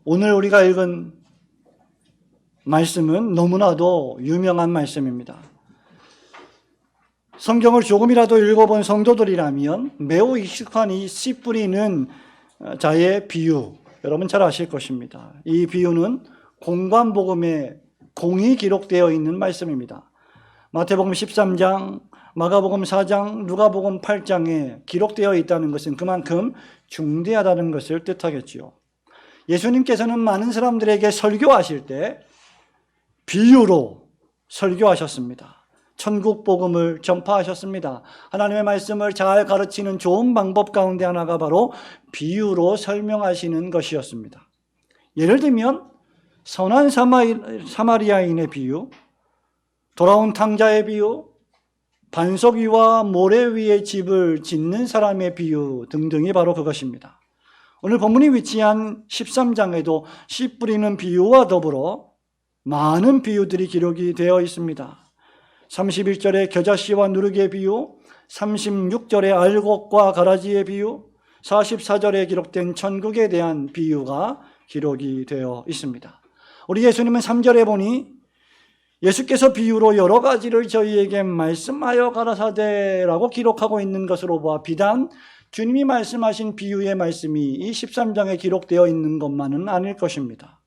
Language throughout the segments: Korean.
오늘 우리가 읽은 말씀은 너무나도 유명한 말씀입니다. 성경을 조금이라도 읽어본 성도들이라면 매우 익숙한 이 씨 뿌리는 자의 비유, 여러분 잘 아실 것입니다. 이 비유는 공관복음에 공이 기록되어 있는 말씀입니다. 마태복음 13장, 마가복음 4장, 누가복음 8장에 기록되어 있다는 것은 그만큼 중대하다는 것을 뜻하겠지요. 예수님께서는 많은 사람들에게 설교하실 때 비유로 설교하셨습니다. 천국 복음을 전파하셨습니다. 하나님의 말씀을 잘 가르치는 좋은 방법 가운데 하나가 바로 비유로 설명하시는 것이었습니다. 예를 들면 선한 사마리아인의 비유, 돌아온 탕자의 비유, 반석 위와 모래 위에 집을 짓는 사람의 비유 등등이 바로 그것입니다. 오늘 본문이 위치한 13장에도 씨 뿌리는 비유와 더불어 많은 비유들이 기록이 되어 있습니다. 31절에 겨자씨와 누룩의 비유, 36절에 알곡과 가라지의 비유, 44절에 기록된 천국에 대한 비유가 기록이 되어 있습니다. 우리 예수님은 3절에 보니 예수께서 비유로 여러 가지를 저희에게 말씀하여 가라사대라고 기록하고 있는 것으로 보아 비단 주님이 말씀하신 비유의 말씀이 이 13장에 기록되어 있는 것만은 아닐 것입니다.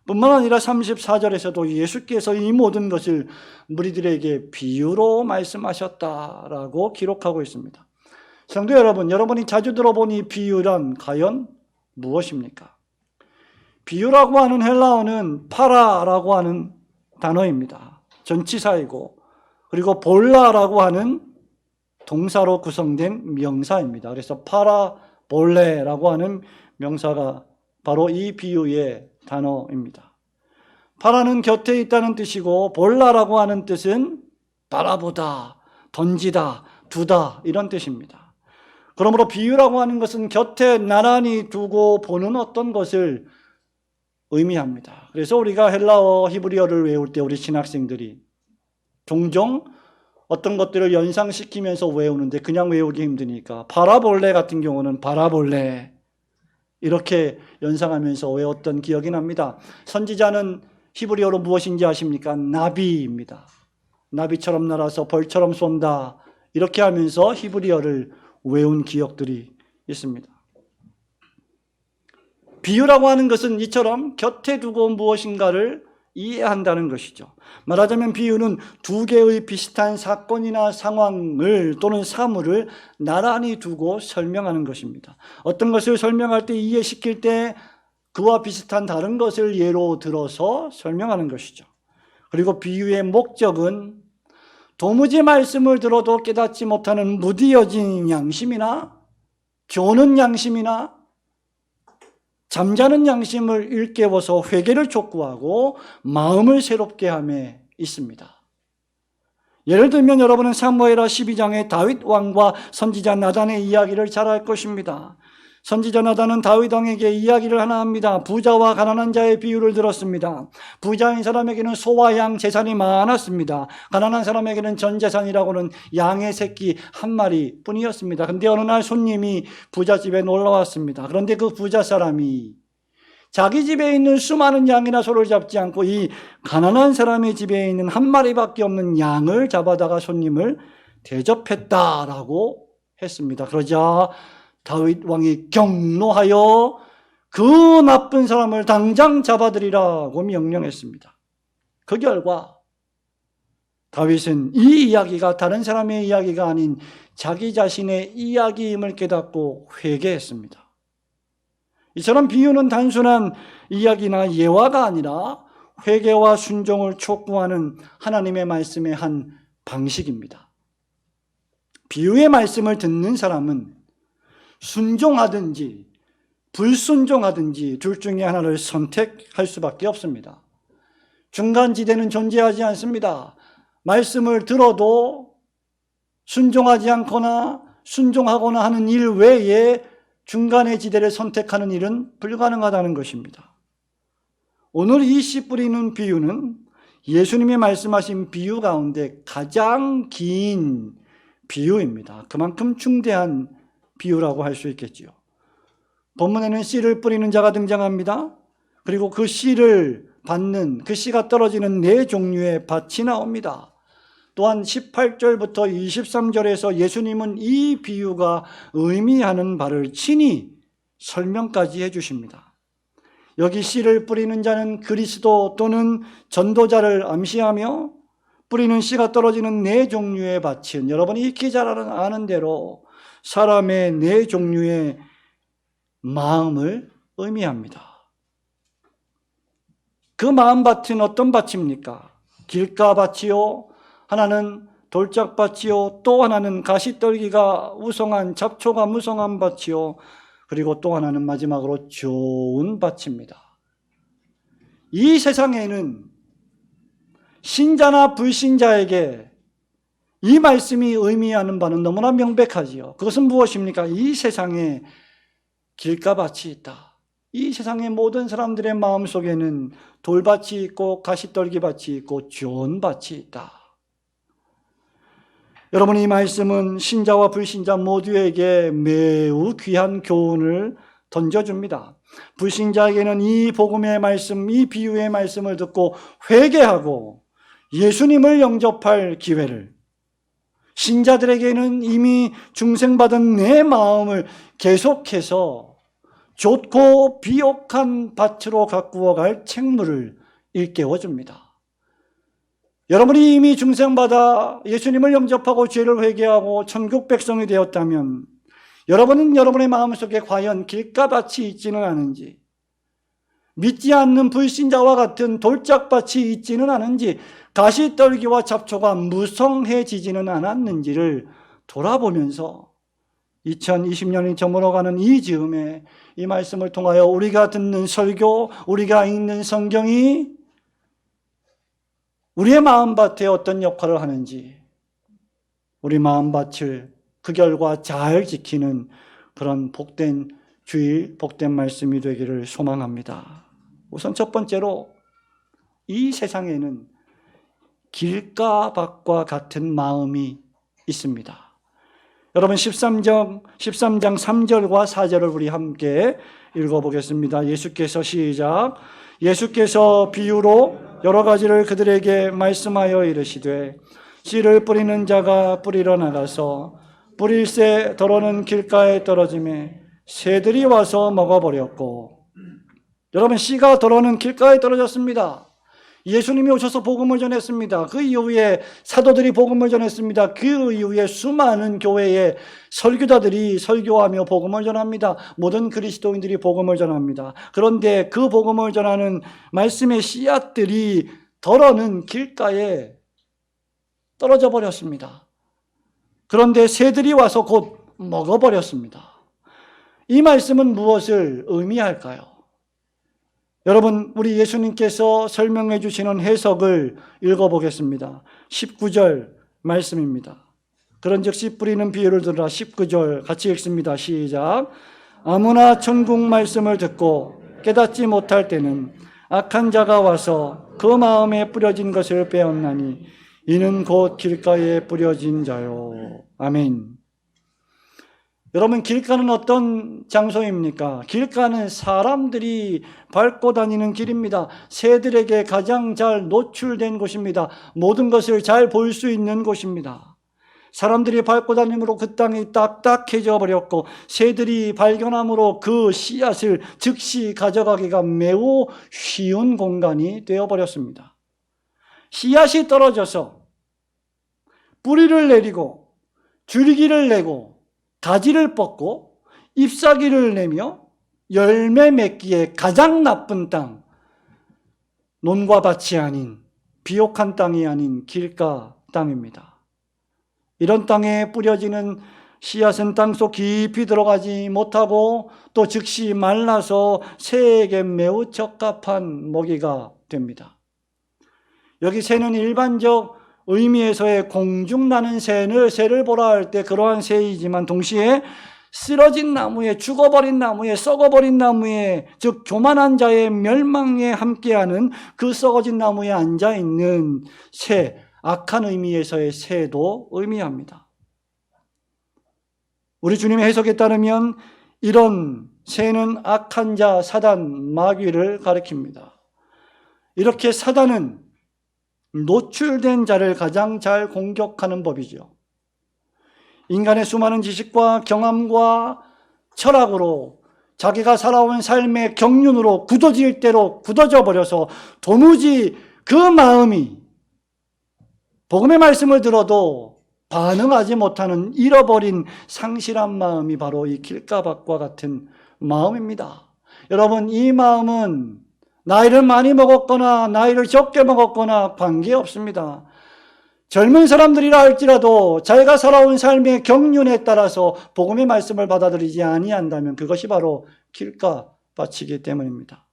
뿐만 아니라 34절에서도 예수께서 이 모든 것을 무리들에게 비유로 말씀하셨다라고 기록하고 있습니다. 성도 여러분, 여러분이 자주 들어본 이 비유란 과연 무엇입니까? 비유라고 하는 헬라어는 파라라고 하는 단어입니다. 전치사이고, 그리고 볼라라고 하는 동사로 구성된 명사입니다. 그래서 파라볼레라고 하는 명사가 바로 이 비유의 단어입니다. 파라는 곁에 있다는 뜻이고 볼라라고 하는 뜻은 바라보다, 던지다, 두다 이런 뜻입니다. 그러므로 비유라고 하는 것은 곁에 나란히 두고 보는 어떤 것을 의미합니다. 그래서 우리가 헬라어, 히브리어를 외울 때 우리 신학생들이 종종 어떤 것들을 연상시키면서 외우는데 그냥 외우기 힘드니까 바라볼레 같은 경우는 바라볼레 이렇게 연상하면서 외웠던 기억이 납니다. 선지자는 히브리어로 무엇인지 아십니까? 나비입니다. 나비처럼 날아서 벌처럼 쏜다. 이렇게 하면서 히브리어를 외운 기억들이 있습니다. 비유라고 하는 것은 이처럼 곁에 두고 무엇인가를 이해한다는 것이죠. 말하자면 비유는 두 개의 비슷한 사건이나 상황을 또는 사물을 나란히 두고 설명하는 것입니다. 어떤 것을 설명할 때, 이해시킬 때 그와 비슷한 다른 것을 예로 들어서 설명하는 것이죠. 그리고 비유의 목적은 도무지 말씀을 들어도 깨닫지 못하는 무디어진 양심이나 교는 양심이나 잠자는 양심을 일깨워서 회개를 촉구하고 마음을 새롭게 함에 있습니다. 예를 들면 여러분은 사무엘하 12장의 다윗 왕과 선지자 나단의 이야기를 잘 알 것입니다. 선지자 나단은 다윗 왕에게 이야기를 하나 합니다. 부자와 가난한 자의 비유를 들었습니다. 부자인 사람에게는 소와 양 재산이 많았습니다. 가난한 사람에게는 전 재산이라고는 양의 새끼 한 마리 뿐이었습니다. 그런데 어느 날 손님이 부자 집에 놀러 왔습니다. 그런데 그 부자 사람이 자기 집에 있는 수많은 양이나 소를 잡지 않고 이 가난한 사람의 집에 있는 한 마리밖에 없는 양을 잡아다가 손님을 대접했다라고 했습니다. 그러자 다윗 왕이 경노하여 그 나쁜 사람을 당장 잡아들이라고 명령했습니다. 그 결과 다윗은 이 이야기가 다른 사람의 이야기가 아닌 자기 자신의 이야기임을 깨닫고 회개했습니다. 이처럼 비유는 단순한 이야기나 예화가 아니라 회개와 순종을 촉구하는 하나님의 말씀의 한 방식입니다. 비유의 말씀을 듣는 사람은 순종하든지 불순종하든지 둘 중에 하나를 선택할 수밖에 없습니다. 중간지대는 존재하지 않습니다. 말씀을 들어도 순종하지 않거나 순종하거나 하는 일 외에 중간의 지대를 선택하는 일은 불가능하다는 것입니다. 오늘 이 씨 뿌리는 비유는 예수님이 말씀하신 비유 가운데 가장 긴 비유입니다. 그만큼 중대한 비유라고 할 수 있겠지요. 본문에는 씨를 뿌리는 자가 등장합니다. 그리고 그 씨를 받는, 그 씨가 떨어지는 네 종류의 밭이 나옵니다. 또한 18절부터 23절에서 예수님은 이 비유가 의미하는 바를 친히 설명까지 해주십니다. 여기 씨를 뿌리는 자는 그리스도 또는 전도자를 암시하며, 뿌리는 씨가 떨어지는 네 종류의 밭은 여러분이 익히 잘 아는 대로 사람의 네 종류의 마음을 의미합니다. 그 마음밭은 어떤 밭입니까? 길가밭이요, 하나는 돌짝밭이요, 또 하나는 가시떨기가 우성한, 잡초가 무성한 밭이요, 그리고 또 하나는 마지막으로 좋은 밭입니다. 이 세상에는 신자나 불신자에게 이 말씀이 의미하는 바는 너무나 명백하지요. 그것은 무엇입니까? 이 세상에 길가밭이 있다. 이 세상의 모든 사람들의 마음속에는 돌밭이 있고 가시떨기밭이 있고 좋은 밭이 있다. 여러분, 이 말씀은 신자와 불신자 모두에게 매우 귀한 교훈을 던져줍니다. 불신자에게는 이 복음의 말씀, 이 비유의 말씀을 듣고 회개하고 예수님을 영접할 기회를, 신자들에게는 이미 중생받은 내 마음을 계속해서 좋고 비옥한 밭으로 가꾸어갈 책무를 일깨워줍니다. 여러분이 이미 중생받아 예수님을 영접하고 죄를 회개하고 천국 백성이 되었다면 여러분은 여러분의 마음속에 과연 길가밭이 있지는 않은지, 믿지 않는 불신자와 같은 돌짝밭이 있지는 않은지, 가시떨기와 잡초가 무성해지지는 않았는지를 돌아보면서 2020년이 저물어가는 이 즈음에 이 말씀을 통하여 우리가 듣는 설교, 우리가 읽는 성경이 우리의 마음밭에 어떤 역할을 하는지, 우리 마음밭을 그 결과 잘 지키는 그런 복된 주일, 복된 말씀이 되기를 소망합니다. 우선 첫 번째로, 이 세상에는 길가밭과 같은 마음이 있습니다. 여러분, 13장 3절과 4절을 우리 함께 읽어보겠습니다. 예수께서 시작. 예수께서 비유로 여러 가지를 그들에게 말씀하여 이르시되, 씨를 뿌리는 자가 뿌리러 나가서 뿌릴새 더러는 길가에 떨어지매 새들이 와서 먹어버렸고. 여러분, 씨가 더러는 길가에 떨어졌습니다. 예수님이 오셔서 복음을 전했습니다. 그 이후에 사도들이 복음을 전했습니다. 그 이후에 수많은 교회의 설교자들이 설교하며 복음을 전합니다. 모든 그리스도인들이 복음을 전합니다. 그런데 그 복음을 전하는 말씀의 씨앗들이 더러는 길가에 떨어져 버렸습니다. 그런데 새들이 와서 곧 먹어버렸습니다. 이 말씀은 무엇을 의미할까요? 여러분, 우리 예수님께서 설명해 주시는 해석을 읽어보겠습니다. 19절 말씀입니다. 그런즉 씨 뿌리는 비유를 들으라. 19절 같이 읽습니다. 시작. 아무나 천국 말씀을 듣고 깨닫지 못할 때는 악한 자가 와서 그 마음에 뿌려진 것을 빼앗나니 이는 곧 길가에 뿌려진 자요. 아멘. 여러분, 길가는 어떤 장소입니까? 길가는 사람들이 밟고 다니는 길입니다. 새들에게 가장 잘 노출된 곳입니다. 모든 것을 잘 볼 수 있는 곳입니다. 사람들이 밟고 다니므로 그 땅이 딱딱해져 버렸고, 새들이 발견함으로 그 씨앗을 즉시 가져가기가 매우 쉬운 공간이 되어버렸습니다. 씨앗이 떨어져서 뿌리를 내리고 줄기를 내고 가지를 뻗고 잎사귀를 내며 열매 맺기에 가장 나쁜 땅, 논과 밭이 아닌, 비옥한 땅이 아닌 길가 땅입니다. 이런 땅에 뿌려지는 씨앗은 땅속 깊이 들어가지 못하고 또 즉시 말라서 새에게 매우 적합한 먹이가 됩니다. 여기 새는 일반적 의미에서의 공중나는 새를 보라 할 때 그러한 새이지만, 동시에 쓰러진 나무에, 죽어버린 나무에, 썩어버린 나무에, 즉 교만한 자의 멸망에 함께하는 그 썩어진 나무에 앉아있는 새, 악한 의미에서의 새도 의미합니다. 우리 주님의 해석에 따르면 이런 새는 악한 자, 사단, 마귀를 가리킵니다. 이렇게 사단은 노출된 자를 가장 잘 공격하는 법이죠. 인간의 수많은 지식과 경험과 철학으로 자기가 살아온 삶의 경륜으로 굳어질 대로 굳어져 버려서 도무지 그 마음이 복음의 말씀을 들어도 반응하지 못하는 잃어버린 상실한 마음이 바로 이 길가밭과 같은 마음입니다. 여러분, 이 마음은 나이를 많이 먹었거나 나이를 적게 먹었거나 관계없습니다. 젊은 사람들이라 할지라도 자기가 살아온 삶의 경륜에 따라서 복음의 말씀을 받아들이지 아니한다면 그것이 바로 길가밭이기 때문입니다.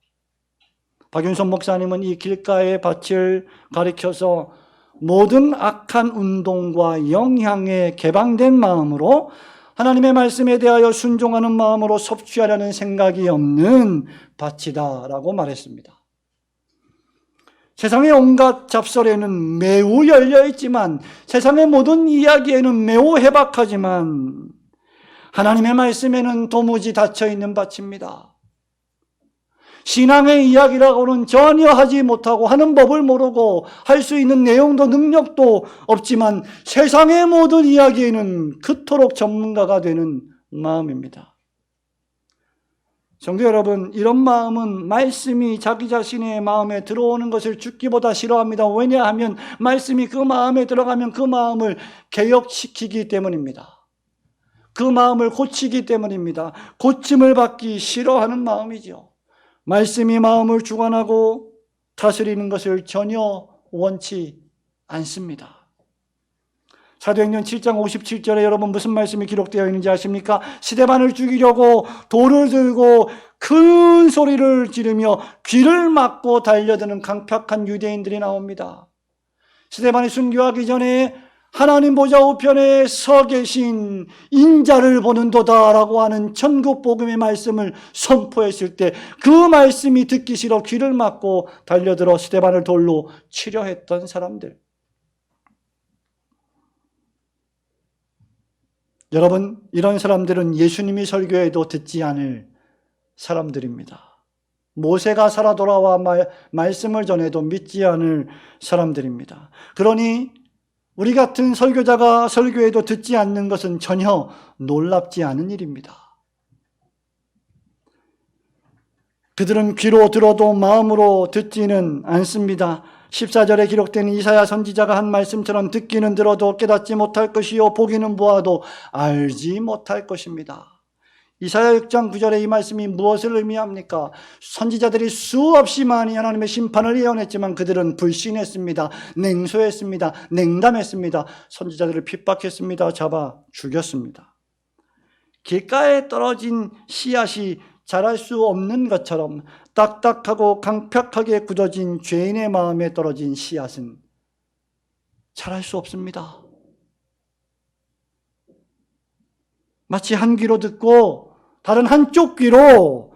박윤선 목사님은 이 길가의 밭을 가리켜서 모든 악한 운동과 영향에 개방된 마음으로 하나님의 말씀에 대하여 순종하는 마음으로 섭취하려는 생각이 없는 밭이다라고 말했습니다. 세상의 온갖 잡설에는 매우 열려있지만, 세상의 모든 이야기에는 매우 해박하지만 하나님의 말씀에는 도무지 닫혀있는 밭입니다. 신앙의 이야기라고는 전혀 하지 못하고 하는 법을 모르고 할 수 있는 내용도 능력도 없지만 세상의 모든 이야기에는 그토록 전문가가 되는 마음입니다. 성도 여러분, 이런 마음은 말씀이 자기 자신의 마음에 들어오는 것을 죽기보다 싫어합니다. 왜냐하면 말씀이 그 마음에 들어가면 그 마음을 개혁시키기 때문입니다. 그 마음을 고치기 때문입니다. 고침을 받기 싫어하는 마음이죠. 말씀이 마음을 주관하고 다스리는 것을 전혀 원치 않습니다. 사도행전 7장 57절에 여러분 무슨 말씀이 기록되어 있는지 아십니까? 스데반을 죽이려고 돌을 들고 큰 소리를 지르며 귀를 막고 달려드는 강팍한 유대인들이 나옵니다. 스데반이 순교하기 전에 하나님 보좌 우편에 서 계신 인자를 보는도다라고 하는 천국 복음의 말씀을 선포했을 때 그 말씀이 듣기 싫어 귀를 막고 달려들어 스데반을 돌로 치려 했던 사람들. 여러분, 이런 사람들은 예수님이 설교해도 듣지 않을 사람들입니다. 모세가 살아 돌아와 말씀을 전해도 믿지 않을 사람들입니다. 그러니 우리 같은 설교자가 설교해도 듣지 않는 것은 전혀 놀랍지 않은 일입니다. 그들은 귀로 들어도 마음으로 듣지는 않습니다. 14절에 기록된 이사야 선지자가 한 말씀처럼 듣기는 들어도 깨닫지 못할 것이요 보기는 보아도 알지 못할 것입니다. 이사야 6장 9절에 이 말씀이 무엇을 의미합니까? 선지자들이 수없이 많이 하나님의 심판을 예언했지만 그들은 불신했습니다. 냉소했습니다. 냉담했습니다. 선지자들을 핍박했습니다. 잡아 죽였습니다. 길가에 떨어진 씨앗이 자랄 수 없는 것처럼 딱딱하고 강팍하게 굳어진 죄인의 마음에 떨어진 씨앗은 자랄 수 없습니다. 마치 한 귀로 듣고 다른 한쪽 귀로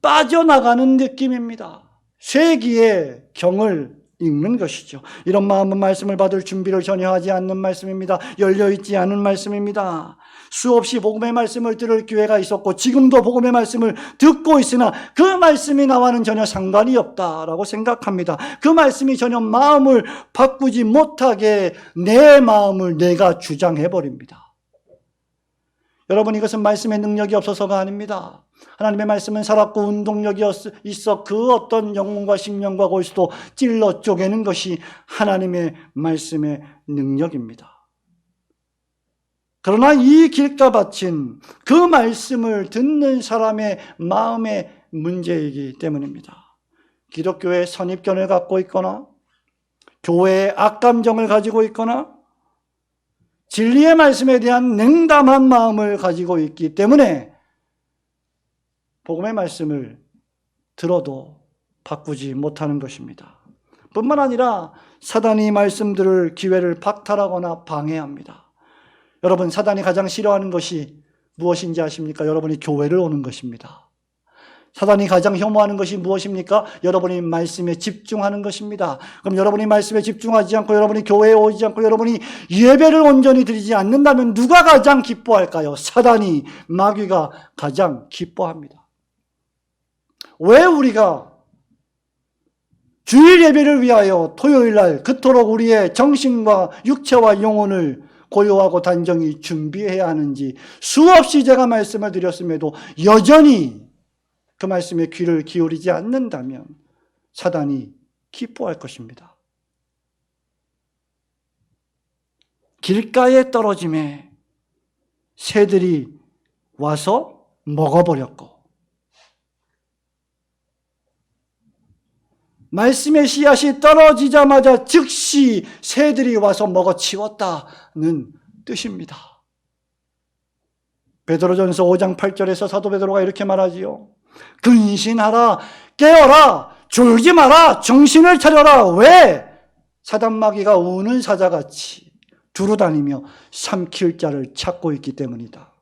빠져나가는 느낌입니다. 쇠 귀에 경을 읽는 것이죠. 이런 마음은 말씀을 받을 준비를 전혀 하지 않는 말씀입니다. 열려있지 않은 말씀입니다. 수없이 복음의 말씀을 들을 기회가 있었고 지금도 복음의 말씀을 듣고 있으나 그 말씀이 나와는 전혀 상관이 없다라고 생각합니다. 그 말씀이 전혀 마음을 바꾸지 못하게 내 마음을 내가 주장해버립니다. 여러분, 이것은 말씀의 능력이 없어서가 아닙니다. 하나님의 말씀은 살았고 운동력이 있어 그 어떤 영혼과 심령과 골수도 찔러 쪼개는 것이 하나님의 말씀의 능력입니다. 그러나 이 길가밭은 그 말씀을 듣는 사람의 마음의 문제이기 때문입니다. 기독교의 선입견을 갖고 있거나 교회의 악감정을 가지고 있거나 진리의 말씀에 대한 냉담한 마음을 가지고 있기 때문에 복음의 말씀을 들어도 바꾸지 못하는 것입니다. 뿐만 아니라 사단이 말씀들을 기회를 박탈하거나 방해합니다. 여러분, 사단이 가장 싫어하는 것이 무엇인지 아십니까? 여러분이 교회를 오는 것입니다. 사단이 가장 혐오하는 것이 무엇입니까? 여러분이 말씀에 집중하는 것입니다. 그럼 여러분이 말씀에 집중하지 않고 여러분이 교회에 오지 않고 여러분이 예배를 온전히 드리지 않는다면 누가 가장 기뻐할까요? 사단이, 마귀가 가장 기뻐합니다. 왜 우리가 주일 예배를 위하여 토요일 날 그토록 우리의 정신과 육체와 영혼을 고요하고 단정히 준비해야 하는지 수없이 제가 말씀을 드렸음에도 여전히 그 말씀에 귀를 기울이지 않는다면 사단이 기뻐할 것입니다. 길가에 떨어짐에 새들이 와서 먹어버렸고 말씀의 씨앗이 떨어지자마자 즉시 새들이 와서 먹어치웠다는 뜻입니다. 베드로전서 5장 8절에서 사도 베드로가 이렇게 말하지요. 근신하라, 깨어라, 졸지 마라, 정신을 차려라. 왜? 사단마귀가 우는 사자같이 두루다니며 삼킬 자를 찾고 있기 때문이다.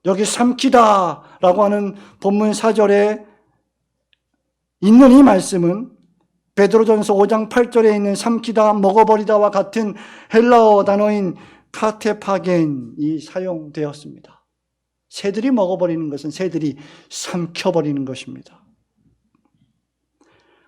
여기 삼키다라고 하는 본문 4절에 있는 이 말씀은 베드로전서 5장 8절에 있는 삼키다, 먹어버리다와 같은 헬라어 단어인 카테파겐이 사용되었습니다. 새들이 먹어버리는 것은 새들이 삼켜버리는 것입니다.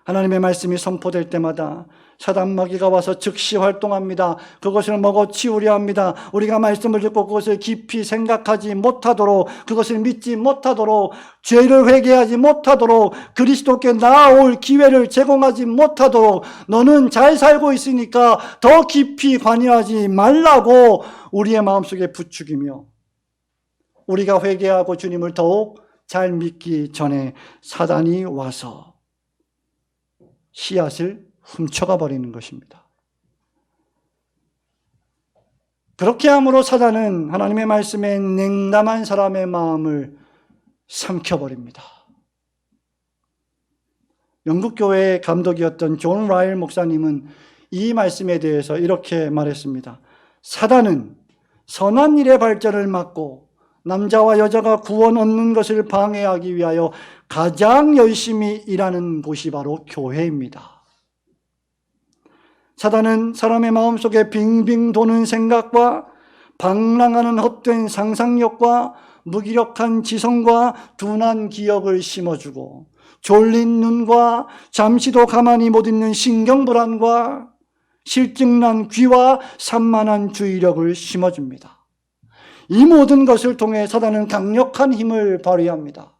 하나님의 말씀이 선포될 때마다 사단마귀가 와서 즉시 활동합니다. 그것을 먹어치우려 합니다. 우리가 말씀을 듣고 그것을 깊이 생각하지 못하도록, 그것을 믿지 못하도록, 죄를 회개하지 못하도록, 그리스도께 나아올 기회를 제공하지 못하도록, 너는 잘 살고 있으니까 더 깊이 관여하지 말라고 우리의 마음속에 부추기며, 우리가 회개하고 주님을 더욱 잘 믿기 전에 사단이 와서 씨앗을 훔쳐가 버리는 것입니다. 그렇게 함으로 사단은 하나님의 말씀에 냉담한 사람의 마음을 삼켜버립니다. 영국 교회의 감독이었던 존 라일 목사님은 이 말씀에 대해서 이렇게 말했습니다. 사단은 선한 일의 발전을 막고 남자와 여자가 구원 얻는 것을 방해하기 위하여 가장 열심히 일하는 곳이 바로 교회입니다. 사단은 사람의 마음속에 빙빙 도는 생각과 방랑하는 헛된 상상력과 무기력한 지성과 둔한 기억을 심어주고 졸린 눈과 잠시도 가만히 못 있는 신경불안과 실증난 귀와 산만한 주의력을 심어줍니다. 이 모든 것을 통해 사단은 강력한 힘을 발휘합니다.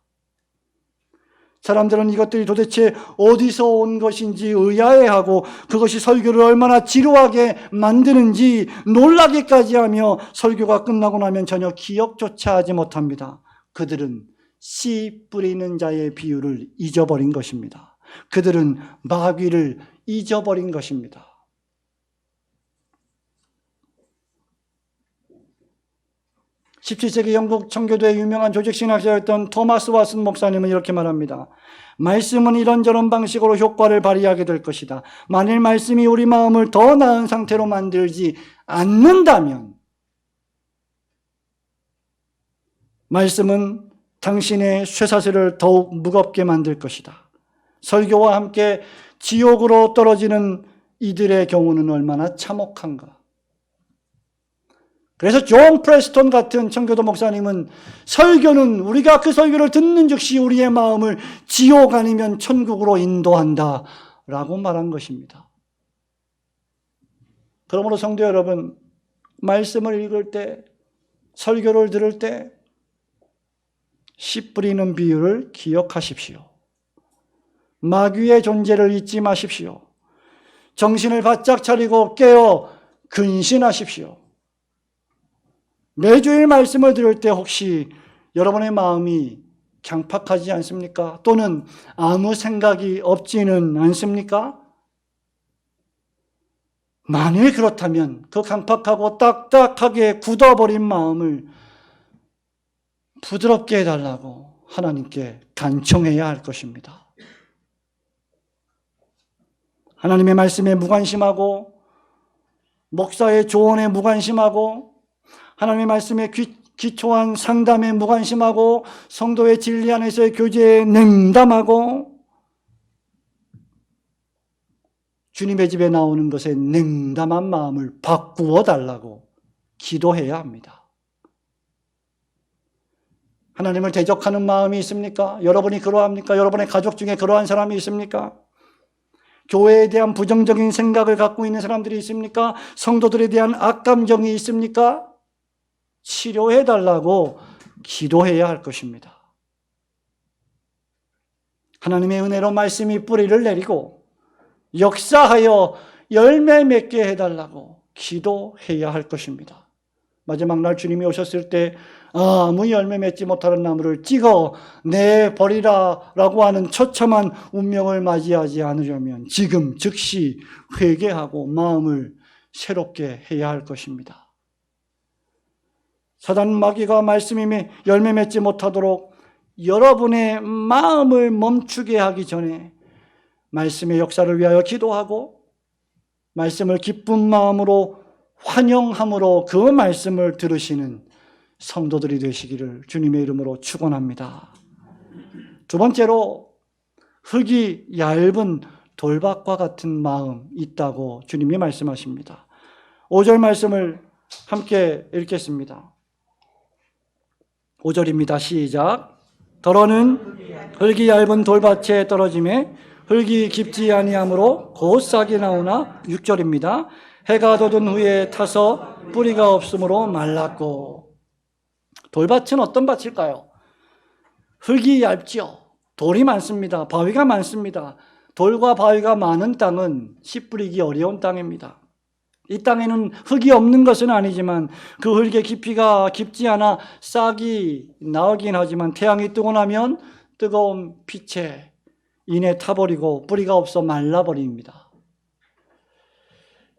사람들은 이것들이 도대체 어디서 온 것인지 의아해하고 그것이 설교를 얼마나 지루하게 만드는지 놀라기까지 하며 설교가 끝나고 나면 전혀 기억조차 하지 못합니다. 그들은 씨 뿌리는 자의 비유를 잊어버린 것입니다. 그들은 마귀를 잊어버린 것입니다. 17세기 영국 청교도의 유명한 조직신학자였던 토마스 왓슨 목사님은 이렇게 말합니다. 말씀은 이런저런 방식으로 효과를 발휘하게 될 것이다. 만일 말씀이 우리 마음을 더 나은 상태로 만들지 않는다면 말씀은 당신의 쇠사슬을 더욱 무겁게 만들 것이다. 설교와 함께 지옥으로 떨어지는 이들의 경우는 얼마나 참혹한가. 그래서 존 프레스톤 같은 청교도 목사님은 설교는 우리가 그 설교를 듣는 즉시 우리의 마음을 지옥 아니면 천국으로 인도한다 라고 말한 것입니다. 그러므로 성도 여러분, 말씀을 읽을 때, 설교를 들을 때 씨 뿌리는 비유를 기억하십시오. 마귀의 존재를 잊지 마십시오. 정신을 바짝 차리고 깨어 근신하십시오. 매주일 말씀을 들을 때 혹시 여러분의 마음이 강팍하지 않습니까? 또는 아무 생각이 없지는 않습니까? 만일 그렇다면 그 강팍하고 딱딱하게 굳어버린 마음을 부드럽게 해달라고 하나님께 간청해야 할 것입니다. 하나님의 말씀에 무관심하고 목사의 조언에 무관심하고 하나님의 말씀에 기초한 상담에 무관심하고 성도의 진리 안에서의 교제에 냉담하고 주님의 집에 나오는 것에 냉담한 마음을 바꾸어 달라고 기도해야 합니다. 하나님을 대적하는 마음이 있습니까? 여러분이 그러합니까? 여러분의 가족 중에 그러한 사람이 있습니까? 교회에 대한 부정적인 생각을 갖고 있는 사람들이 있습니까? 성도들에 대한 악감정이 있습니까? 치료해 달라고 기도해야 할 것입니다. 하나님의 은혜로 말씀이 뿌리를 내리고 역사하여 열매 맺게 해달라고 기도해야 할 것입니다. 마지막 날 주님이 오셨을 때 아무 열매 맺지 못하는 나무를 찍어 내버리라 라고 하는 처참한 운명을 맞이하지 않으려면 지금 즉시 회개하고 마음을 새롭게 해야 할 것입니다. 사단 마귀가 말씀이 열매 맺지 못하도록 여러분의 마음을 멈추게 하기 전에 말씀의 역사를 위하여 기도하고 말씀을 기쁜 마음으로 환영함으로 그 말씀을 들으시는 성도들이 되시기를 주님의 이름으로 축원합니다. 두 번째로 흙이 얇은 돌밭과 같은 마음 있다고 주님이 말씀하십니다. 5절 말씀을 함께 읽겠습니다. 5절입니다. 시작. 더러는 흙이 얇은 돌밭에 떨어짐에 흙이 깊지 아니하므로 곧 싹이 나오나 6절입니다. 해가 돋은 후에 타서 뿌리가 없으므로 말랐고. 돌밭은 어떤 밭일까요? 흙이 얇죠. 돌이 많습니다. 바위가 많습니다. 돌과 바위가 많은 땅은 씨 뿌리기 어려운 땅입니다. 이 땅에는 흙이 없는 것은 아니지만 그 흙의 깊이가 깊지 않아 싹이 나오긴 하지만 태양이 뜨고 나면 뜨거운 빛에 인해 타버리고 뿌리가 없어 말라버립니다.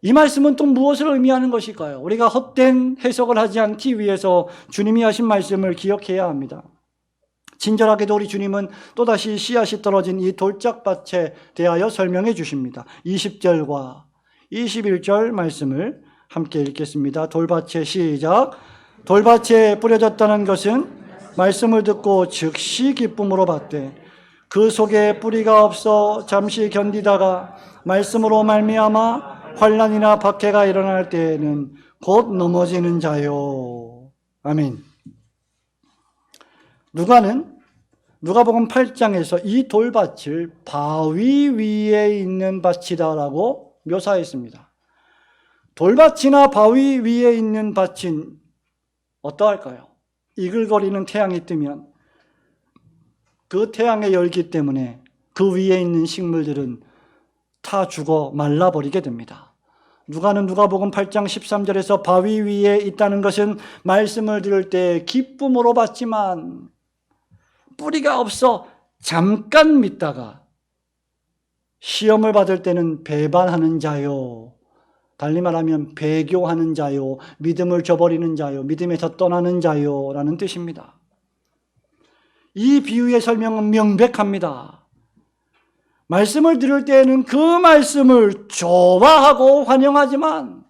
이 말씀은 또 무엇을 의미하는 것일까요? 우리가 헛된 해석을 하지 않기 위해서 주님이 하신 말씀을 기억해야 합니다. 친절하게도 우리 주님은 또다시 씨앗이 떨어진 이 돌짝밭에 대하여 설명해 주십니다. 20절과 21절 말씀을 함께 읽겠습니다. 돌밭에 시작. 돌밭에 뿌려졌다는 것은 말씀을 듣고 즉시 기쁨으로 받되 그 속에 뿌리가 없어 잠시 견디다가 말씀으로 말미암아 환난이나 박해가 일어날 때에는 곧 넘어지는 자요. 아멘. 누가복음 8장에서 이 돌밭을 바위 위에 있는 밭이다라고 묘사했습니다. 돌밭이나 바위 위에 있는 밭은 어떠할까요? 이글거리는 태양이 뜨면 그 태양의 열기 때문에 그 위에 있는 식물들은 타 죽어 말라버리게 됩니다. 누가복음 8장 13절에서 바위 위에 있다는 것은 말씀을 들을 때 기쁨으로 받지만 뿌리가 없어 잠깐 믿다가 시험을 받을 때는 배반하는 자요. 달리 말하면 배교하는 자요. 믿음을 저버리는 자요. 믿음에서 떠나는 자요. 라는 뜻입니다. 이 비유의 설명은 명백합니다. 말씀을 들을 때에는 그 말씀을 좋아하고 환영하지만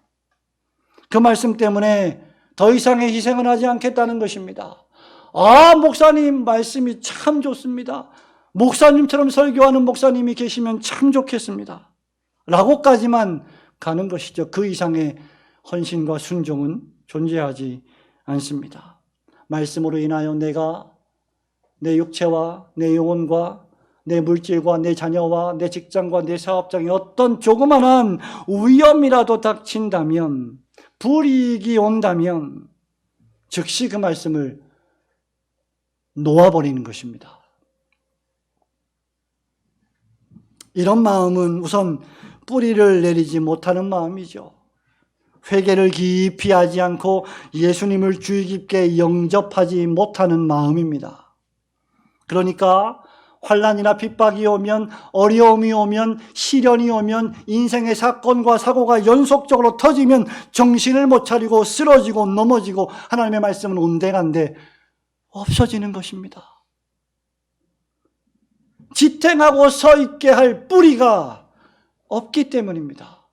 그 말씀 때문에 더 이상의 희생을 하지 않겠다는 것입니다. 목사님 말씀이 참 좋습니다. 목사님처럼 설교하는 목사님이 계시면 참 좋겠습니다. 라고까지만 가는 것이죠. 그 이상의 헌신과 순종은 존재하지 않습니다. 말씀으로 인하여 내가 내 육체와 내 영혼과 내 물질과 내 자녀와 내 직장과 내 사업장에 어떤 조그만한 위험이라도 닥친다면, 불이익이 온다면 즉시 그 말씀을 놓아버리는 것입니다. 이런 마음은 우선 뿌리를 내리지 못하는 마음이죠. 회개를 깊이 하지 않고 예수님을 주의 깊게 영접하지 못하는 마음입니다. 그러니까 환난이나 핍박이 오면, 어려움이 오면, 시련이 오면, 인생의 사건과 사고가 연속적으로 터지면 정신을 못 차리고 쓰러지고 넘어지고 하나님의 말씀은 온데간데 없어지는 것입니다. 지탱하고 서 있게 할 뿌리가 없기 때문입니다.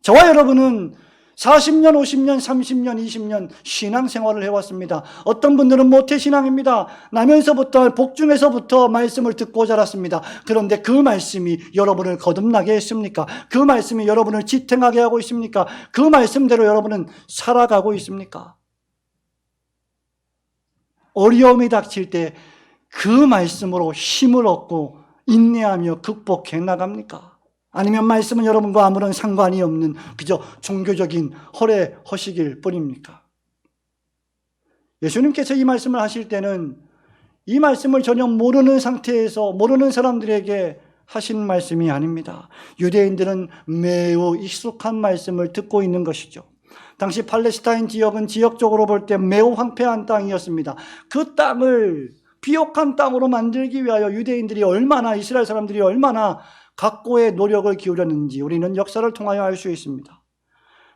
저와 여러분은 40년, 50년, 30년, 20년 신앙생활을 해왔습니다. 어떤 분들은 모태신앙입니다. 나면서부터 복중에서부터 말씀을 듣고 자랐습니다. 그런데 그 말씀이 여러분을 거듭나게 했습니까? 그 말씀이 여러분을 지탱하게 하고 있습니까? 그 말씀대로 여러분은 살아가고 있습니까? 어려움이 닥칠 때 그 말씀으로 힘을 얻고 인내하며 극복해 나갑니까? 아니면 말씀은 여러분과 아무런 상관이 없는 그저 종교적인 허례허식일 뿐입니까? 예수님께서 이 말씀을 하실 때는 이 말씀을 전혀 모르는 상태에서 모르는 사람들에게 하신 말씀이 아닙니다. 유대인들은 매우 익숙한 말씀을 듣고 있는 것이죠. 당시 팔레스타인 지역은 지역적으로 볼 때 매우 황폐한 땅이었습니다. 그 땅을 비옥한 땅으로 만들기 위하여 유대인들이 얼마나, 이스라엘 사람들이 얼마나 각고의 노력을 기울였는지 우리는 역사를 통하여 알 수 있습니다.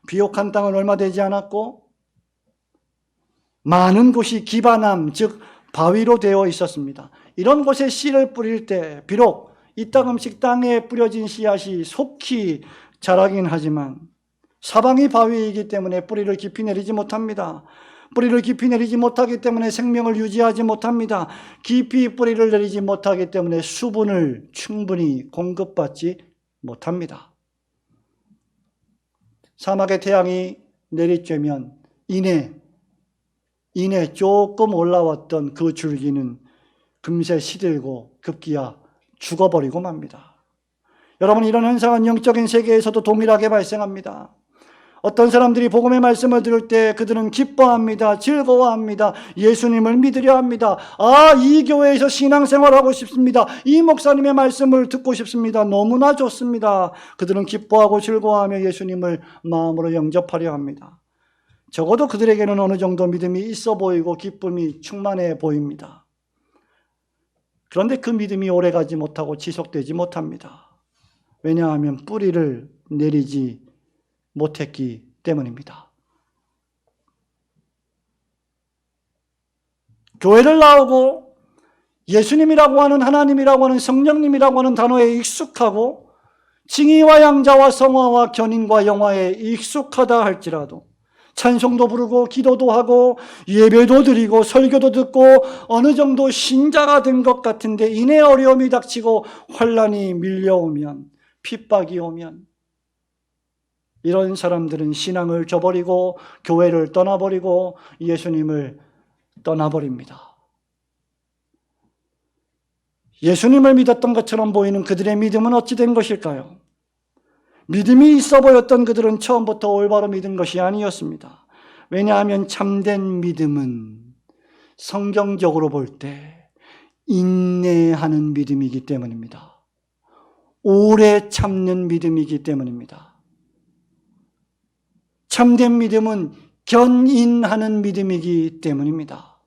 비옥한 땅은 얼마 되지 않았고 많은 곳이 기반함, 즉 바위로 되어 있었습니다. 이런 곳에 씨를 뿌릴 때 비록 이따금씩 땅에 뿌려진 씨앗이 속히 자라긴 하지만 사방이 바위이기 때문에 뿌리를 깊이 내리지 못합니다. 뿌리를 깊이 내리지 못하기 때문에 생명을 유지하지 못합니다. 깊이 뿌리를 내리지 못하기 때문에 수분을 충분히 공급받지 못합니다. 사막의 태양이 내리쬐면 이내 조금 올라왔던 그 줄기는 금세 시들고 급기야 죽어버리고 맙니다. 여러분, 이런 현상은 영적인 세계에서도 동일하게 발생합니다. 어떤 사람들이 복음의 말씀을 들을 때 그들은 기뻐합니다. 즐거워합니다. 예수님을 믿으려 합니다. 이 교회에서 신앙생활하고 싶습니다. 이 목사님의 말씀을 듣고 싶습니다. 너무나 좋습니다. 그들은 기뻐하고 즐거워하며 예수님을 마음으로 영접하려 합니다. 적어도 그들에게는 어느 정도 믿음이 있어 보이고 기쁨이 충만해 보입니다. 그런데 그 믿음이 오래가지 못하고 지속되지 못합니다. 왜냐하면 뿌리를 내리지 못했기 때문입니다. 교회를 나오고 예수님이라고 하는, 하나님이라고 하는, 성령님이라고 하는 단어에 익숙하고 징의와 양자와 성화와 견인과 영화에 익숙하다 할지라도 찬송도 부르고 기도도 하고 예배도 드리고 설교도 듣고 어느 정도 신자가 된 것 같은데 이내 어려움이 닥치고 환난이 밀려오면, 핍박이 오면 이런 사람들은 신앙을 저버리고 교회를 떠나버리고 예수님을 떠나버립니다. 예수님을 믿었던 것처럼 보이는 그들의 믿음은 어찌 된 것일까요? 믿음이 있어 보였던 그들은 처음부터 올바로 믿은 것이 아니었습니다. 왜냐하면 참된 믿음은 성경적으로 볼 때 인내하는 믿음이기 때문입니다. 오래 참는 믿음이기 때문입니다. 참된 믿음은 견인하는 믿음이기 때문입니다.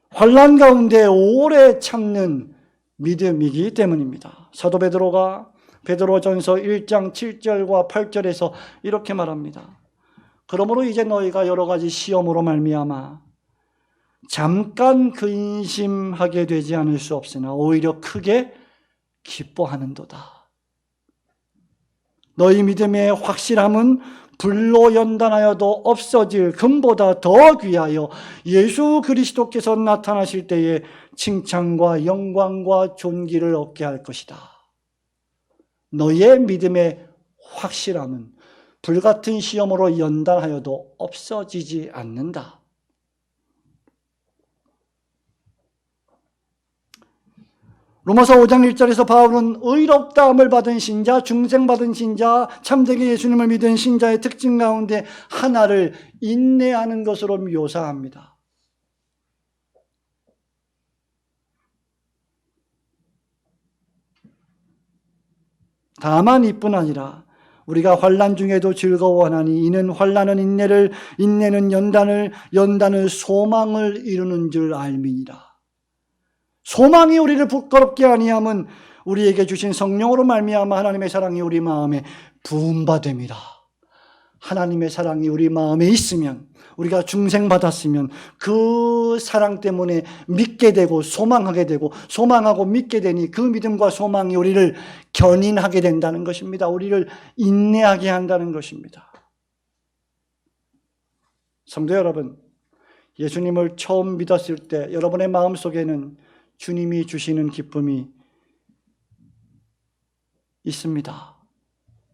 환난 가운데 오래 참는 믿음이기 때문입니다. 사도 베드로가 베드로전서 1장 7절과 8절에서 이렇게 말합니다. 그러므로 이제 너희가 여러 가지 시험으로 말미암아 잠깐 근심하게 되지 않을 수 없으나 오히려 크게 기뻐하는도다. 너희 믿음의 확실함은 불로 연단하여도 없어질 금보다 더 귀하여 예수 그리스도께서 나타나실 때에 칭찬과 영광과 존귀를 얻게 할 것이다. 너희의 믿음의 확실함은 불같은 시험으로 연단하여도 없어지지 않는다. 로마서 5장 1절에서 바울은 의롭다함을 받은 신자, 중생받은 신자, 참되게 예수님을 믿은 신자의 특징 가운데 하나를 인내하는 것으로 묘사합니다. 다만 이뿐 아니라 우리가 환난 중에도 즐거워하나니 이는 환난은 인내를, 인내는 연단을, 연단은 소망을 이루는 줄 알미니라. 소망이 우리를 부끄럽게 아니함은 우리에게 주신 성령으로 말미암아 하나님의 사랑이 우리 마음에 부음받음이라. 하나님의 사랑이 우리 마음에 있으면 우리가 중생받았으면 그 사랑 때문에 믿게 되고 소망하게 되고 소망하고 믿게 되니 그 믿음과 소망이 우리를 견인하게 된다는 것입니다. 우리를 인내하게 한다는 것입니다. 성도 여러분, 예수님을 처음 믿었을 때 여러분의 마음속에는 주님이 주시는 기쁨이 있습니다.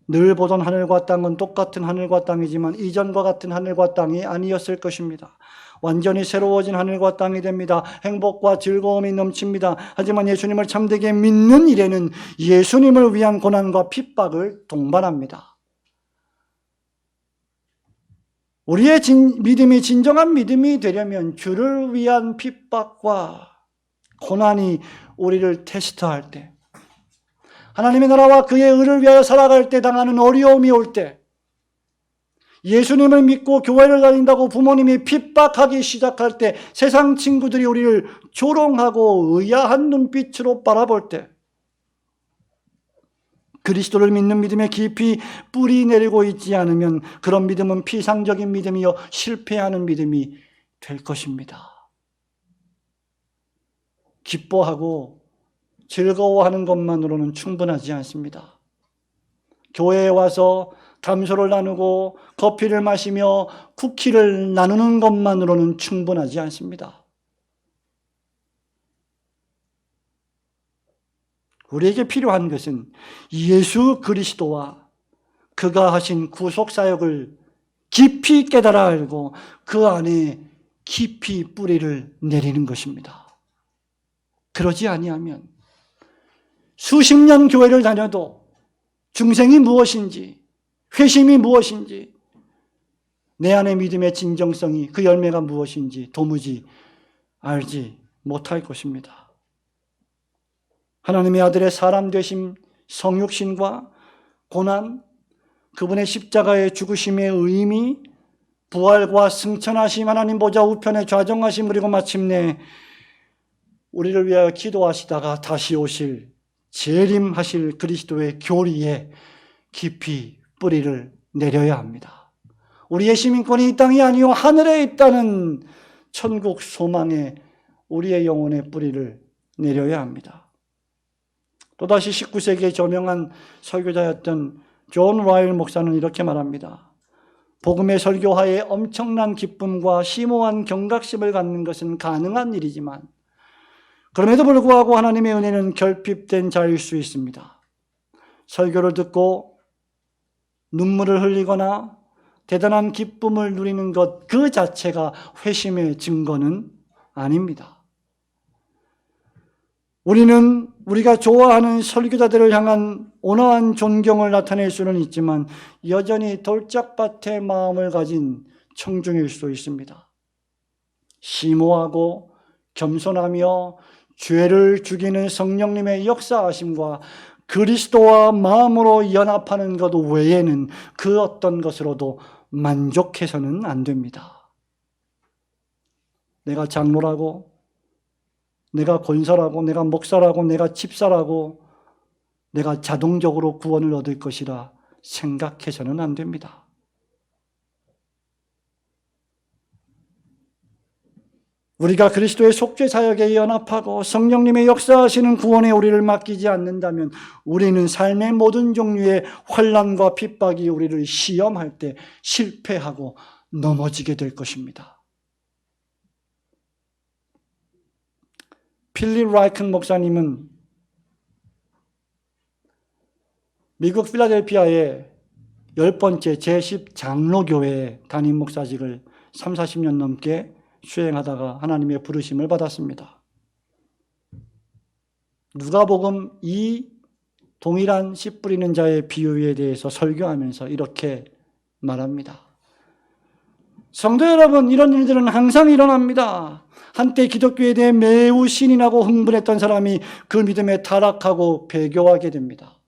늘 보던 하늘과 땅은 똑같은 하늘과 땅이지만 이전과 같은 하늘과 땅이 아니었을 것입니다. 완전히 새로워진 하늘과 땅이 됩니다. 행복과 즐거움이 넘칩니다. 하지만 예수님을 참되게 믿는 일에는 예수님을 위한 고난과 핍박을 동반합니다. 우리의 믿음이 진정한 믿음이 되려면 주를 위한 핍박과 고난이 우리를 테스트할 때, 하나님의 나라와 그의 의를 위하여 살아갈 때 당하는 어려움이 올 때, 예수님을 믿고 교회를 다닌다고 부모님이 핍박하기 시작할 때, 세상 친구들이 우리를 조롱하고 의아한 눈빛으로 바라볼 때, 그리스도를 믿는 믿음에 깊이 뿌리 내리고 있지 않으면 그런 믿음은 피상적인 믿음이요 실패하는 믿음이 될 것입니다. 기뻐하고 즐거워하는 것만으로는 충분하지 않습니다. 교회에 와서 담소를 나누고 커피를 마시며 쿠키를 나누는 것만으로는 충분하지 않습니다. 우리에게 필요한 것은 예수 그리스도와 그가 하신 구속사역을 깊이 깨달아 알고 그 안에 깊이 뿌리를 내리는 것입니다. 그러지 아니하면 수십 년 교회를 다녀도 중생이 무엇인지, 회심이 무엇인지, 내 안의 믿음의 진정성이, 그 열매가 무엇인지 도무지 알지 못할 것입니다. 하나님의 아들의 사람 되심, 성육신과 고난, 그분의 십자가의 죽으심의 의미, 부활과 승천하심, 하나님 보좌 우편에 좌정하심, 그리고 마침내 우리를 위하여 기도하시다가 다시 오실 재림하실 그리스도의 교리에 깊이 뿌리를 내려야 합니다. 우리의 시민권이 이 땅이 아니요 하늘에 있다는 천국 소망에 우리의 영혼의 뿌리를 내려야 합니다. 또다시 19세기에 저명한 설교자였던 존 라일 목사는 이렇게 말합니다. 복음의 설교하에 엄청난 기쁨과 심오한 경각심을 갖는 것은 가능한 일이지만 그럼에도 불구하고 하나님의 은혜는 결핍된 자일 수 있습니다. 설교를 듣고 눈물을 흘리거나 대단한 기쁨을 누리는 것 그 자체가 회심의 증거는 아닙니다. 우리는 우리가 좋아하는 설교자들을 향한 온화한 존경을 나타낼 수는 있지만 여전히 돌짝밭의 마음을 가진 청중일 수 있습니다. 심오하고 겸손하며 죄를 죽이는 성령님의 역사하심과 그리스도와 마음으로 연합하는 것 외에는 그 어떤 것으로도 만족해서는 안 됩니다. 내가 장로라고, 내가 권사라고, 내가 목사라고, 내가 집사라고, 내가 자동적으로 구원을 얻을 것이라 생각해서는 안 됩니다. 우리가 그리스도의 속죄 사역에 연합하고 성령님의 역사하시는 구원에 우리를 맡기지 않는다면 우리는 삶의 모든 종류의 환난과 핍박이 우리를 시험할 때 실패하고 넘어지게 될 것입니다. 필립 라이큰 목사님은 미국 필라델피아의 10번째 제10 장로교회의 담임 목사직을 30-40년 넘게 수행하다가 하나님의 부르심을 받았습니다. 누가복음 이 동일한 씨 뿌리는 자의 비유에 대해서 설교하면서 이렇게 말합니다. 성도 여러분, 이런 일들은 항상 일어납니다. 한때 기독교에 대해 매우 신이 나고 흥분했던 사람이 그 믿음에 타락하고 배교하게 됩니다.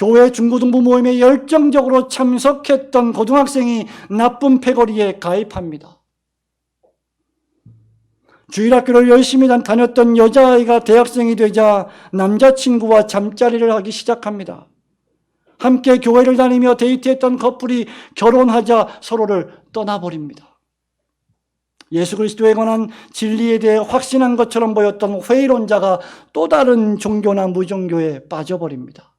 교회 중고등부 모임에 열정적으로 참석했던 고등학생이 나쁜 패거리에 가입합니다. 주일학교를 열심히 다녔던 여자아이가 대학생이 되자 남자친구와 잠자리를 하기 시작합니다. 함께 교회를 다니며 데이트했던 커플이 결혼하자 서로를 떠나버립니다. 예수 그리스도에 관한 진리에 대해 확신한 것처럼 보였던 회의론자가 또 다른 종교나 무종교에 빠져버립니다.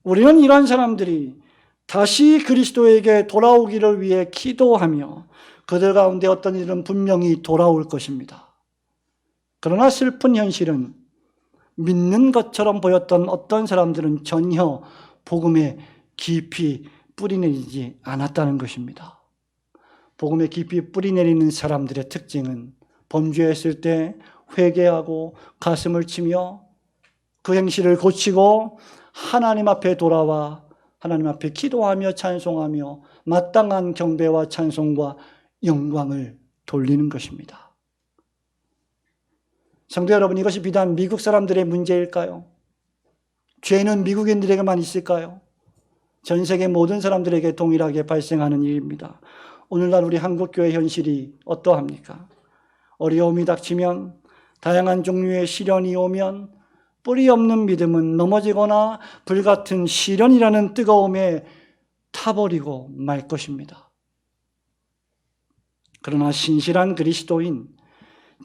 우리는 이러한 사람들이 다시 그리스도에게 돌아오기를 위해 기도하며 그들 가운데 어떤 일은 분명히 돌아올 것입니다. 그러나 슬픈 현실은 믿는 것처럼 보였던 어떤 사람들은 전혀 복음에 깊이 뿌리내리지 않았다는 것입니다. 복음에 깊이 뿌리내리는 사람들의 특징은 범죄했을 때 회개하고 가슴을 치며 그 행실을 고치고 하나님 앞에 돌아와 하나님 앞에 기도하며 찬송하며 마땅한 경배와 찬송과 영광을 돌리는 것입니다. 성도 여러분, 이것이 비단 미국 사람들의 문제일까요? 죄는 미국인들에게만 있을까요? 전 세계 모든 사람들에게 동일하게 발생하는 일입니다. 오늘날 우리 한국교회 현실이 어떠합니까? 어려움이 닥치면, 다양한 종류의 시련이 오면 뿌리 없는 믿음은 넘어지거나 불같은 시련이라는 뜨거움에 타버리고 말 것입니다. 그러나 신실한 그리스도인,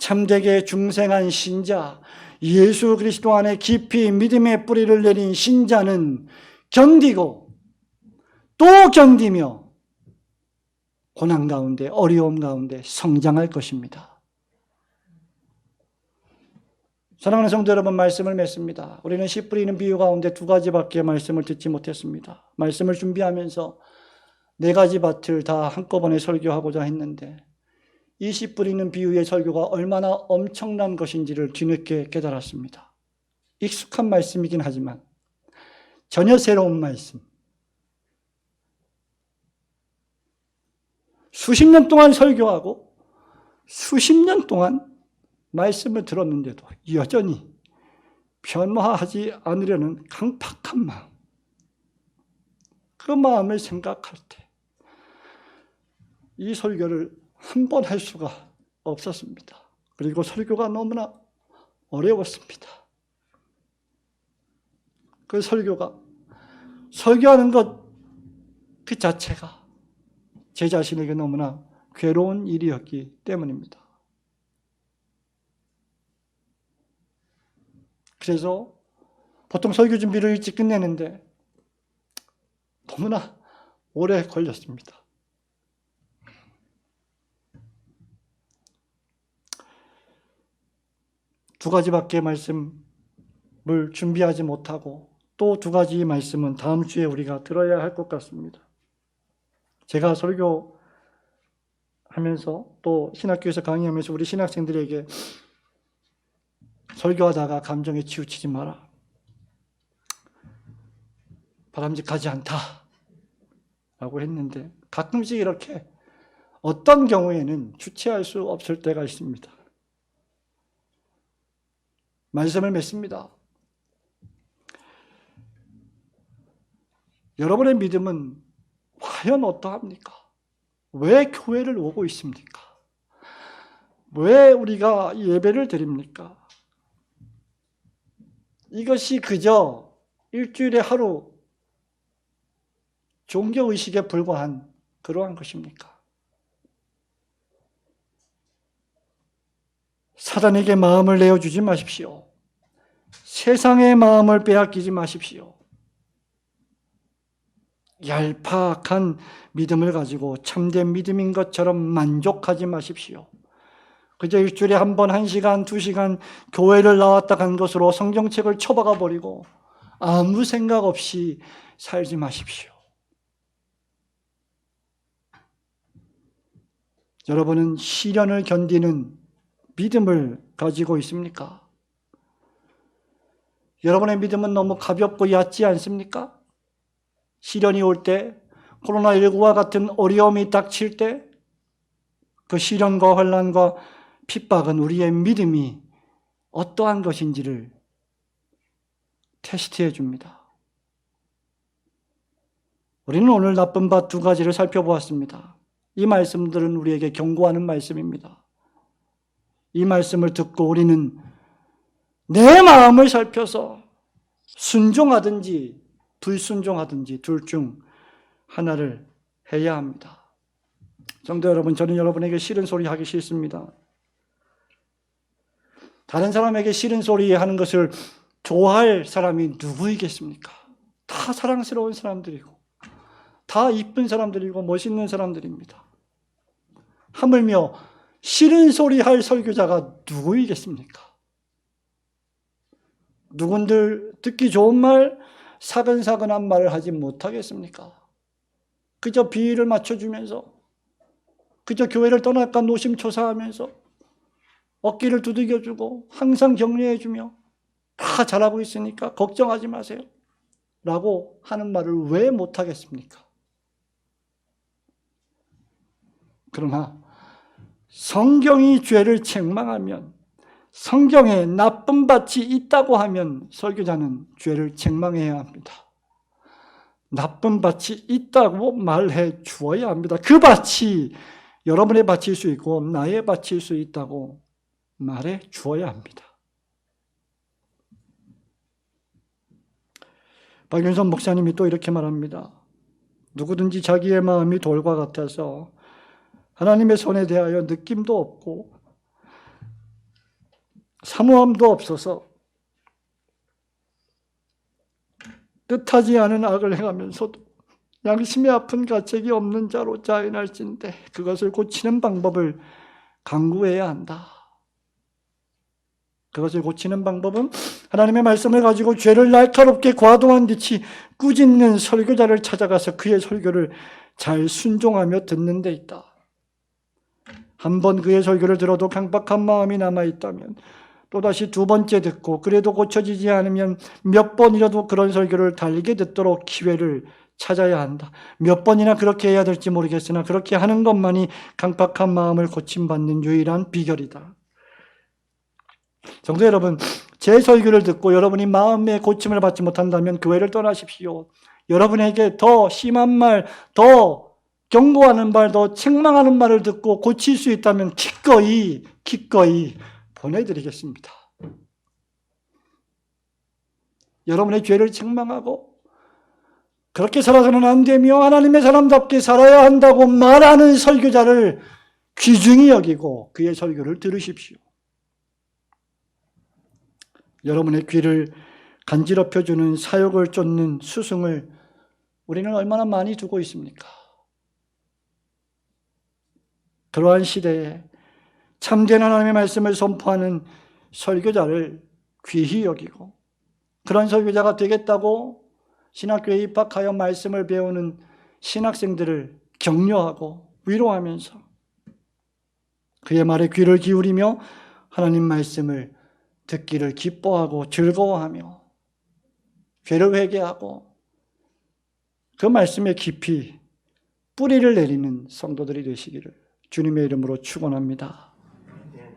참되게 중생한 신자, 예수 그리스도 안에 깊이 믿음의 뿌리를 내린 신자는 견디고 또 견디며 고난 가운데, 어려움 가운데 성장할 것입니다. 사랑하는 성도 여러분, 말씀을 맺습니다. 우리는 씨 뿌리는 비유 가운데 2가지밖에 말씀을 듣지 못했습니다. 말씀을 준비하면서 4가지 밭을 다 한꺼번에 설교하고자 했는데 이 씨 뿌리는 비유의 설교가 얼마나 엄청난 것인지를 뒤늦게 깨달았습니다. 익숙한 말씀이긴 하지만 전혀 새로운 말씀. 수십 년 동안 설교하고 수십 년 동안 말씀을 들었는데도 여전히 변화하지 않으려는 강팍한 마음, 그 마음을 생각할 때 이 설교를 한 번 할 수가 없었습니다. 그리고 설교가 너무나 어려웠습니다. 그 설교가, 설교하는 것 그 자체가 제 자신에게 너무나 괴로운 일이었기 때문입니다. 그래서 보통 설교 준비를 일찍 끝내는데 너무나 오래 걸렸습니다. 두 가지밖에 말씀을 준비하지 못하고 또 2가지 말씀은 다음 주에 우리가 들어야 할 것 같습니다. 제가 설교하면서 또 신학교에서 강의하면서 우리 신학생들에게 설교하다가 감정에 치우치지 마라, 바람직하지 않다 라고 했는데 가끔씩 이렇게 어떤 경우에는 주체할 수 없을 때가 있습니다. 말씀을 맺습니다. 여러분의 믿음은 과연 어떠합니까? 왜 교회를 오고 있습니까? 왜 우리가 예배를 드립니까? 이것이 그저 일주일에 하루 종교의식에 불과한 그러한 것입니까? 사단에게 마음을 내어주지 마십시오. 세상의 마음을 빼앗기지 마십시오. 얄팍한 믿음을 가지고 참된 믿음인 것처럼 만족하지 마십시오. 그저 일주일에 한 번 1시간, 2시간 교회를 나왔다 간 것으로 성경책을 쳐박아 버리고 아무 생각 없이 살지 마십시오. 여러분은 시련을 견디는 믿음을 가지고 있습니까? 여러분의 믿음은 너무 가볍고 얕지 않습니까? 시련이 올 때, 코로나19와 같은 어려움이 닥칠 때, 그 시련과 환난과 핍박은 우리의 믿음이 어떠한 것인지를 테스트해 줍니다. 우리는 오늘 나쁜 밭 2가지를 살펴보았습니다. 이 말씀들은 우리에게 경고하는 말씀입니다. 이 말씀을 듣고 우리는 내 마음을 살펴서 순종하든지 불순종하든지 둘 중 하나를 해야 합니다. 성도 여러분, 저는 여러분에게 싫은 소리 하기 싫습니다. 다른 사람에게 싫은 소리 하는 것을 좋아할 사람이 누구이겠습니까? 다 사랑스러운 사람들이고 다 이쁜 사람들이고 멋있는 사람들입니다. 하물며 싫은 소리 할 설교자가 누구이겠습니까? 누군들 듣기 좋은 말, 사근사근한 말을 하지 못하겠습니까? 그저 비위를 맞춰주면서, 그저 교회를 떠날까 노심초사하면서 어깨를 두들겨주고 항상 격려해주며 다 잘하고 있으니까 걱정하지 마세요 라고 하는 말을 왜 못하겠습니까? 그러나 성경이 죄를 책망하면, 성경에 나쁜 밭이 있다고 하면 설교자는 죄를 책망해야 합니다. 나쁜 밭이 있다고 말해 주어야 합니다. 그 밭이 여러분의 밭일 수 있고 나의 밭일 수 있다고 말해 주어야 합니다. 박윤선 목사님이 또 이렇게 말합니다. 누구든지 자기의 마음이 돌과 같아서 하나님의 손에 대하여 느낌도 없고 사모함도 없어서 뜻하지 않은 악을 행하면서도 양심의 아픈 가책이 없는 자로 자인할진대 그것을 고치는 방법을 강구해야 한다. 그것을 고치는 방법은 하나님의 말씀을 가지고 죄를 날카롭게 과도한 듯이 꾸짖는 설교자를 찾아가서 그의 설교를 잘 순종하며 듣는 데 있다. 한번 그의 설교를 들어도 강박한 마음이 남아있다면 또다시 두 번째 듣고 그래도 고쳐지지 않으면 몇 번이라도 그런 설교를 달게 듣도록 기회를 찾아야 한다. 몇 번이나 그렇게 해야 될지 모르겠으나 그렇게 하는 것만이 강박한 마음을 고침받는 유일한 비결이다. 성도 여러분, 제 설교를 듣고 여러분이 마음의 고침을 받지 못한다면 교회를 떠나십시오. 여러분에게 더 심한 말, 더 경고하는 말, 더 책망하는 말을 듣고 고칠 수 있다면 기꺼이 보내드리겠습니다. 여러분의 죄를 책망하고 그렇게 살아서는 안 되며 하나님의 사람답게 살아야 한다고 말하는 설교자를 귀중히 여기고 그의 설교를 들으십시오. 여러분의 귀를 간지럽혀주는 사욕을 쫓는 스승을 우리는 얼마나 많이 두고 있습니까? 그러한 시대에 참된 하나님의 말씀을 선포하는 설교자를 귀히 여기고 그런 설교자가 되겠다고 신학교에 입학하여 말씀을 배우는 신학생들을 격려하고 위로하면서 그의 말에 귀를 기울이며 하나님 말씀을 듣기를 기뻐하고 즐거워하며 죄를 회개하고 그 말씀에 깊이 뿌리를 내리는 성도들이 되시기를 주님의 이름으로 축원합니다.